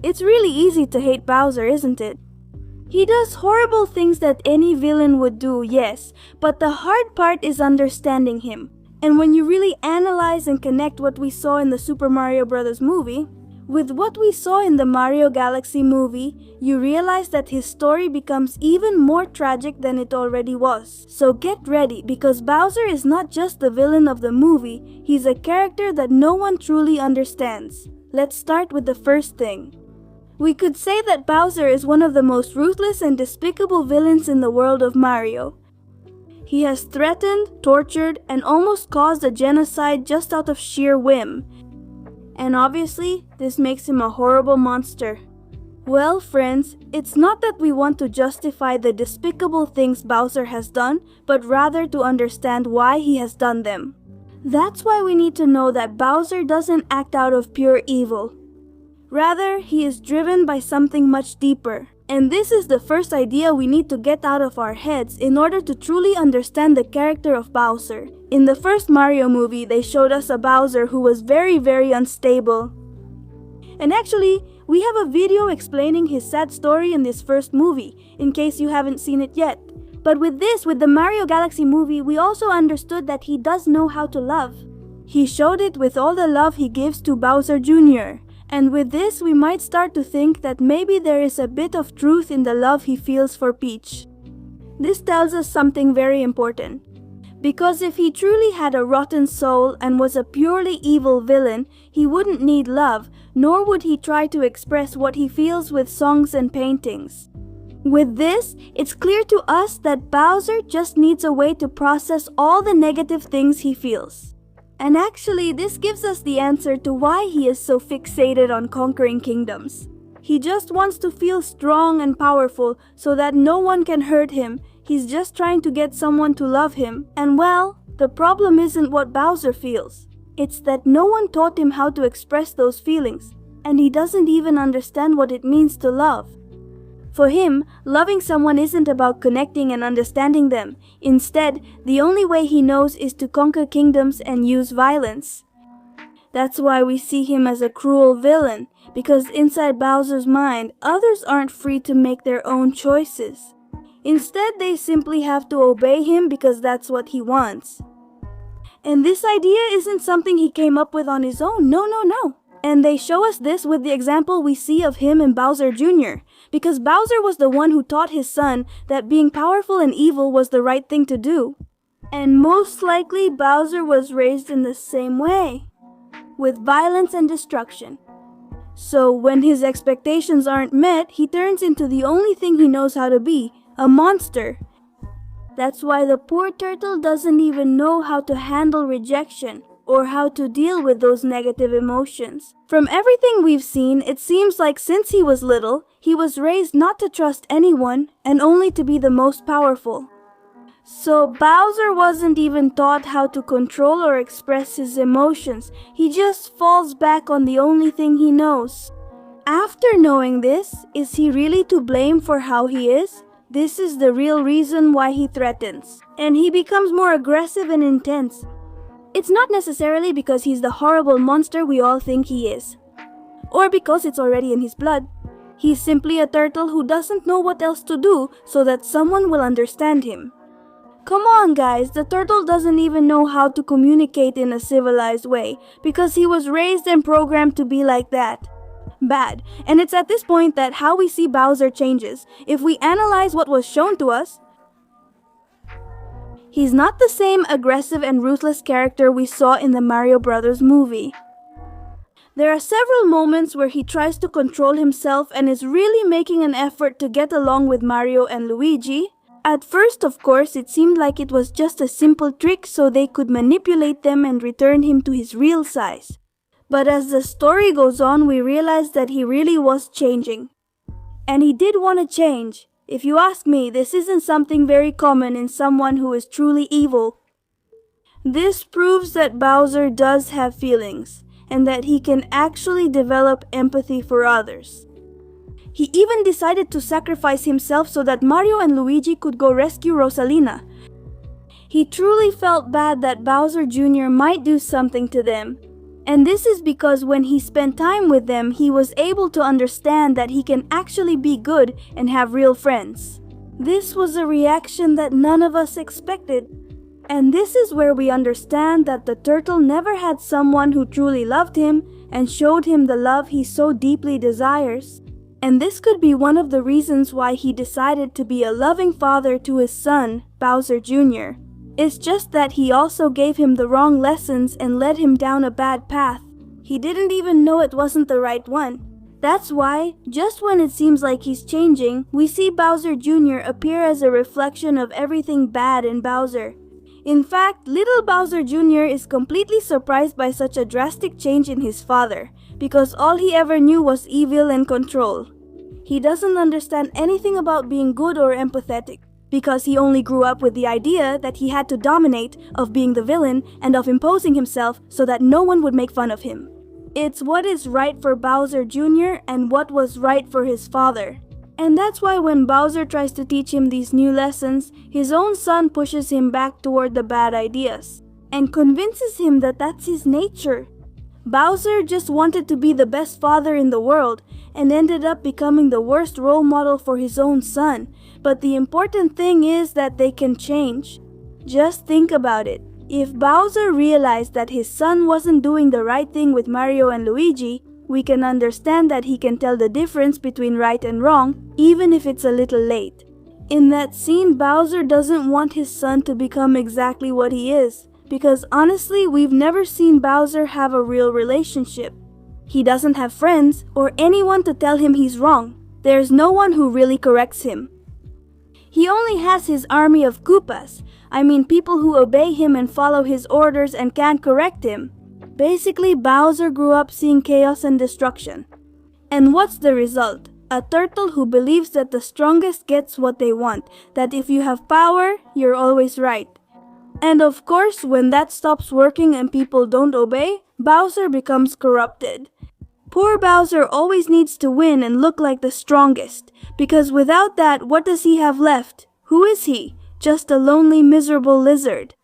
It's really easy to hate Bowser, isn't it? He does horrible things that any villain would do, yes, but the hard part is understanding him. And when you really analyze and connect what we saw in the Super Mario Bros. Movie with what we saw in the Mario Galaxy movie, you realize that his story becomes even more tragic than it already was. So get ready, because Bowser is not just the villain of the movie, he's a character that no one truly understands. Let's start with the first thing. We could say that Bowser is one of the most ruthless and despicable villains in the world of Mario. He has threatened, tortured, and almost caused a genocide just out of sheer whim. And obviously, this makes him a horrible monster. Well, friends, it's not that we want to justify the despicable things Bowser has done, but rather to understand why he has done them. That's why we need to know that Bowser doesn't act out of pure evil. Rather, he is driven by something much deeper. And this is the first idea we need to get out of our heads in order to truly understand the character of Bowser. In the first Mario movie, they showed us a Bowser who was very unstable. And actually, we have a video explaining his sad story in this first movie, in case you haven't seen it yet. But with the Mario Galaxy movie, we also understood that he does know how to love. He showed it with all the love he gives to Bowser Jr. And with this, we might start to think that maybe there is a bit of truth in the love he feels for Peach. This tells us something very important. Because if he truly had a rotten soul and was a purely evil villain, he wouldn't need love, nor would he try to express what he feels with songs and paintings. With this, it's clear to us that Bowser just needs a way to process all the negative things he feels. And actually, this gives us the answer to why he is so fixated on conquering kingdoms. He just wants to feel strong and powerful so that no one can hurt him. He's just trying to get someone to love him. And well, the problem isn't what Bowser feels. It's that no one taught him how to express those feelings, and he doesn't even understand what it means to love. For him, loving someone isn't about connecting and understanding them. Instead, the only way he knows is to conquer kingdoms and use violence. That's why we see him as a cruel villain, because inside Bowser's mind, others aren't free to make their own choices. Instead, they simply have to obey him because that's what he wants. And this idea isn't something he came up with on his own, no. And they show us this with the example we see of him and Bowser Jr., because Bowser was the one who taught his son that being powerful and evil was the right thing to do. And most likely Bowser was raised in the same way, with violence and destruction. So when his expectations aren't met, he turns into the only thing he knows how to be, a monster. That's why the poor turtle doesn't even know how to handle rejection, or how to deal with those negative emotions. From everything we've seen, it seems like since he was little, he was raised not to trust anyone and only to be the most powerful. So Bowser wasn't even taught how to control or express his emotions. He just falls back on the only thing he knows. After knowing this, is he really to blame for how he is? This is the real reason why he threatens. And he becomes more aggressive and intense. It's not necessarily because he's the horrible monster we all think he is, or because it's already in his blood. He's simply a turtle who doesn't know what else to do so that someone will understand him. Come on guys, the turtle doesn't even know how to communicate in a civilized way because he was raised and programmed to be like that. Bad. And it's at this point that how we see Bowser changes. If we analyze what was shown to us, he's not the same aggressive and ruthless character we saw in the Mario Bros. Movie. There are several moments where he tries to control himself and is really making an effort to get along with Mario and Luigi. At first, of course, it seemed like it was just a simple trick so they could manipulate them and return him to his real size. But as the story goes on, we realize that he really was changing. And he did want to change. If you ask me, this isn't something very common in someone who is truly evil. This proves that Bowser does have feelings, and that he can actually develop empathy for others. He even decided to sacrifice himself so that Mario and Luigi could go rescue Rosalina. He truly felt bad that Bowser Jr. might do something to them. And this is because when he spent time with them, he was able to understand that he can actually be good and have real friends. This was a reaction that none of us expected. And this is where we understand that the turtle never had someone who truly loved him and showed him the love he so deeply desires. And this could be one of the reasons why he decided to be a loving father to his son, Bowser Jr. It's just that he also gave him the wrong lessons and led him down a bad path. He didn't even know it wasn't the right one. That's why, just when it seems like he's changing, we see Bowser Jr. appear as a reflection of everything bad in Bowser. In fact, little Bowser Jr. is completely surprised by such a drastic change in his father, because all he ever knew was evil and control. He doesn't understand anything about being good or empathetic, because he only grew up with the idea that he had to dominate, of being the villain, and of imposing himself so that no one would make fun of him. It's what is right for Bowser Jr. and what was right for his father. And that's why when Bowser tries to teach him these new lessons, his own son pushes him back toward the bad ideas, and convinces him that that's his nature. Bowser just wanted to be the best father in the world, and ended up becoming the worst role model for his own son. But the important thing is that they can change. Just think about it. If Bowser realized that his son wasn't doing the right thing with Mario and Luigi, we can understand that he can tell the difference between right and wrong, even if it's a little late. In that scene, Bowser doesn't want his son to become exactly what he is, because honestly, we've never seen Bowser have a real relationship. He doesn't have friends or anyone to tell him he's wrong. There's no one who really corrects him. He only has his army of Koopas. I mean people who obey him and follow his orders and can't correct him. Basically, Bowser grew up seeing chaos and destruction. And what's the result? A turtle who believes that the strongest gets what they want, that if you have power, you're always right. And of course, when that stops working and people don't obey, Bowser becomes corrupted. Poor Bowser always needs to win and look like the strongest, because without that, what does he have left? Who is he? Just a lonely, miserable lizard.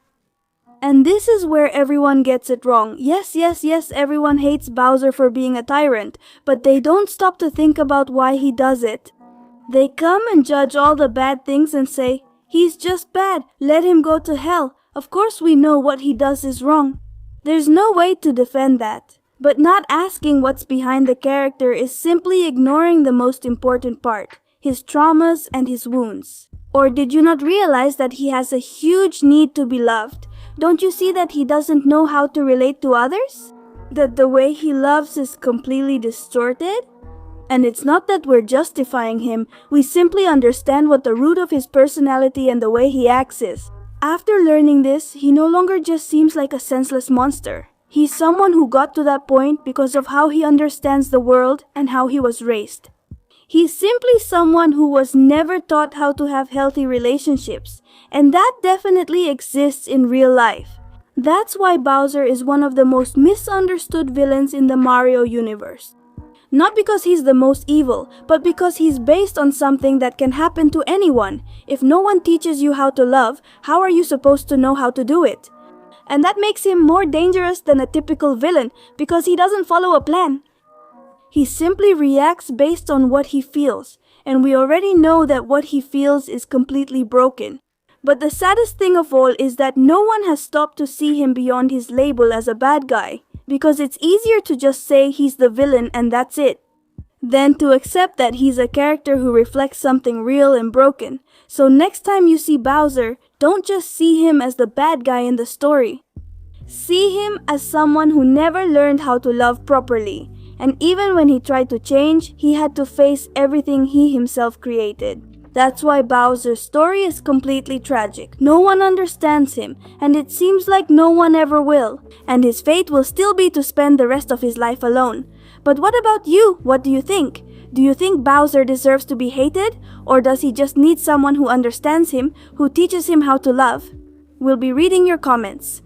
And this is where everyone gets it wrong. Yes, everyone hates Bowser for being a tyrant, but they don't stop to think about why he does it. They come and judge all the bad things and say, he's just bad, let him go to hell. Of course we know what he does is wrong. There's no way to defend that. But not asking what's behind the character is simply ignoring the most important part, his traumas and his wounds. Or did you not realize that he has a huge need to be loved? Don't you see that he doesn't know how to relate to others? That the way he loves is completely distorted? And it's not that we're justifying him, we simply understand what the root of his personality and the way he acts is. After learning this, he no longer just seems like a senseless monster. He's someone who got to that point because of how he understands the world and how he was raised. He's simply someone who was never taught how to have healthy relationships, and that definitely exists in real life. That's why Bowser is one of the most misunderstood villains in the Mario universe. Not because he's the most evil, but because he's based on something that can happen to anyone. If no one teaches you how to love, how are you supposed to know how to do it? And that makes him more dangerous than a typical villain because he doesn't follow a plan. He simply reacts based on what he feels, and we already know that what he feels is completely broken. But the saddest thing of all is that no one has stopped to see him beyond his label as a bad guy, because it's easier to just say he's the villain and that's it, than to accept that he's a character who reflects something real and broken. So next time you see Bowser, don't just see him as the bad guy in the story. See him as someone who never learned how to love properly, and even when he tried to change, he had to face everything he himself created. That's why Bowser's story is completely tragic. No one understands him, and it seems like no one ever will, and his fate will still be to spend the rest of his life alone. But what about you? What do you think? Do you think Bowser deserves to be hated? Or does he just need someone who understands him, who teaches him how to love? We'll be reading your comments.